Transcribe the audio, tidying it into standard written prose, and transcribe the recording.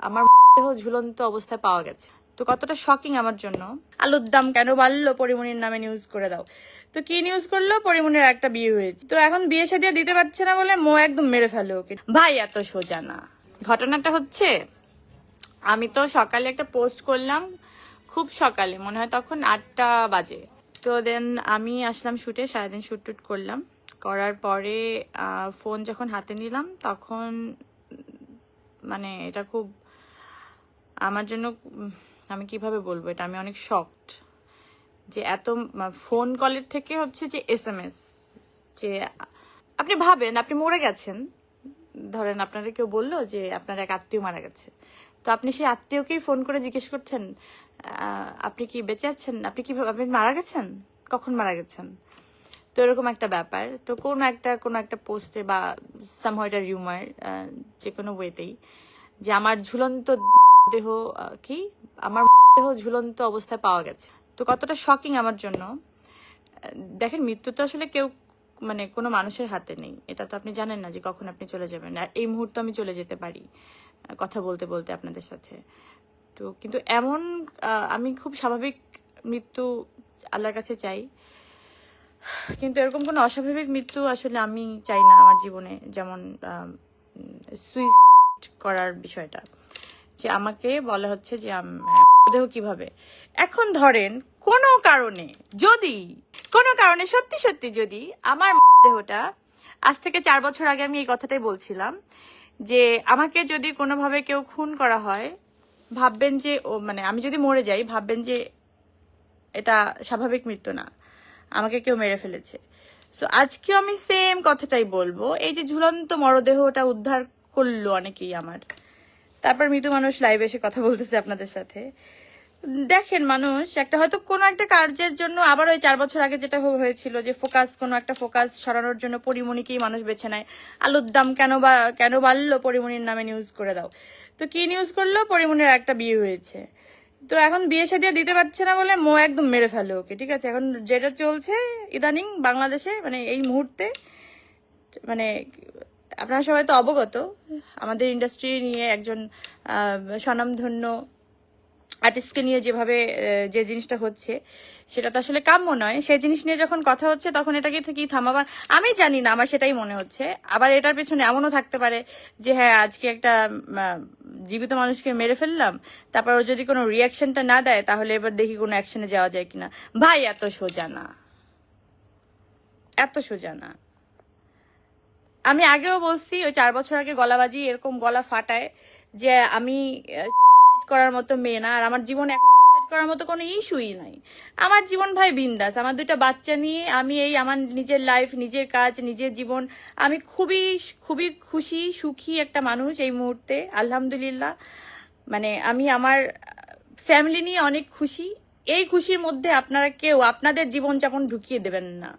আমার দেহ ঝুলন্ত অবস্থায় পাওয়া গেছে। তো কতটা শকিং আমার জন্য। আলুর দাম কেন বাড়লো, পরিমণির নামে নিউজ করে দাও। তো কি নিউজ করলো, পরিমণির একটা বিয়ে হয়েছে, তো এখন বিয়ে শাদী দিতে পারছে না বলে মো একদম মেরে ফেলে ওকে। ভাই এত সোজা না। ঘটনাটা হচ্ছে, আমি তো সকালে একটা পোস্ট করলাম, খুব সকালে, মনে হয় তখন 8টা বাজে। তো দেন আমি আসলাম শুটে, সারাদিন শুট টুট করলাম। করার পরে ফোন যখন হাতে নিলাম তখন মানে এটা খুব আমার জন্য, আমি কিভাবে বলবো এটা, আমি অনেক শকড যে এত ফোন কলের থেকে হচ্ছে যে SMS, যে আপনি ভাবেন আপনি মরে গেছেন, ধরেন আপনারা কেউ বললো যে আপনার এক আত্মীয় মারা গেছে, তো আপনি সেই আত্মীয়কেই ফোন করে জিজ্ঞেস করছেন আপনি কি বেঁচে আছেন, আপনি কি আপনি মারা গেছেন, কখন মারা গেছেন। তো এরকম একটা ব্যাপার। তো কোনো একটা পোস্টে বা সামহাউ এটা রিউমার, যে কোনো ওয়েতেই, যে আমার ঝুলন্ত দেহ কি আমার দেহ ঝুলন্ত অবস্থায় পাওয়া গেছে। তো কতটা শকিং আমার জন্য। দেখেন, মৃত্যু তো আসলে কেউ মানে কোনো মানুষের হাতে নেই, এটা তো আপনি জানেন না যে কখন আপনি চলে যাবেন। আর এই মুহূর্তে আমি চলে যেতে পারি কথা বলতে বলতে আপনাদের সাথে। তো কিন্তু এমন আমি খুব স্বাভাবিক মৃত্যু আল্লাহর কাছে চাই, কিন্তু এরকম কোনো অস্বাভাবিক মৃত্যু আসলে আমি চাই না আমার জীবনে। যেমন সুইসাইড করার বিষয়টা, যে আমাকে বলা হচ্ছে যে দেহ কিভাবে, এখন ধরেন কোনো কারণে সত্যি সত্যি যদি আমার দেহটা, আজ থেকে 4 বছর আগে আমি এই কথাটাই বলছিলাম, যে আমাকে যদি কোনোভাবে কেউ খুন করা হয়, ভাববেন যে মানে আমি যদি মরে যাই, ভাববেন যে এটা স্বাভাবিক মৃত্যু না, আমাকে কেউ মেরে ফেলেছে। সো আজকেও আমি সেম কথাটাই বলবো। এই যে ঝুলন্ত মরদেহটা উদ্ধার করলো অনেকেই আমার, তারপর মৃত মানুষ লাইভে এসে কথা বলতেছে আপনাদের সাথে। দেখেন, মানুষ একটা হয়তো কোনো একটা কার্যের জন্য, আবার ওই 4 বছর আগে যেটা হয়েছিল, যে কোনো একটা ফোকাস সরানোর জন্য পরিমণিকেই মানুষ বেছে নেয়। আলুর দাম কেন বাড়লো, পরিমণির নামে নিউজ করে দাও। তো কি নিউজ করলো, পরিমণির একটা বিয়ে হয়েছে, তো এখন বিয়ে শাদী দিতে পারছে না বলে মো একদম মেরে ফেলে ওকে। ঠিক আছে, এখন যেটা চলছে ইদানিং বাংলাদেশে, মানে এই মুহূর্তে, মানে আপনারা সবাই তো অবগত, আমাদের ইন্ডাস্ট্রি নিয়ে একজন স্বনামধন্য আর্টিস্টকে নিয়ে যেভাবে যে জিনিসটা হচ্ছে, সেটা তো আসলে কাম্য নয়। সেই জিনিস নিয়ে যখন কথা হচ্ছে তখন এটাকে থেকেই থামাবার, আমি জানি না, আমার সেটাই মনে হচ্ছে। আবার এটার পেছনে এমনও থাকতে পারে যে হ্যাঁ, আজকে একটা জীবিত মানুষকে মেরে ফেললাম, তারপর ও যদি কোনো রিয়াকশনটা না দেয়, তাহলে এবার দেখি কোনো অ্যাকশনে যাওয়া যায় কিনা। ভাই এত সোজা না, এত সোজা না। আমি আগেও বলছি, ওই 4 বছর আগে গলাবাজি এরকম গলা ফাটায়, যে আমি করার মতো মেয়ে না, আর আমার জীবন করার মতো কোনো ইস্যুই নাই। আমার জীবন ভাই বিন্দাস, আমার 2টা বাচ্চা নিয়ে আমি এই আমার নিজের লাইফ, নিজের কাজ, নিজের জীবন, আমি খুবই খুবই খুশি, সুখী একটা মানুষ এই মুহূর্তে, আলহামদুলিল্লাহ। মানে আমি আমার ফ্যামিলি নিয়ে অনেক খুশি। এই খুশির মধ্যে আপনারা কেউ আপনাদের জীবনযাপন ঢুকিয়ে দেবেন না।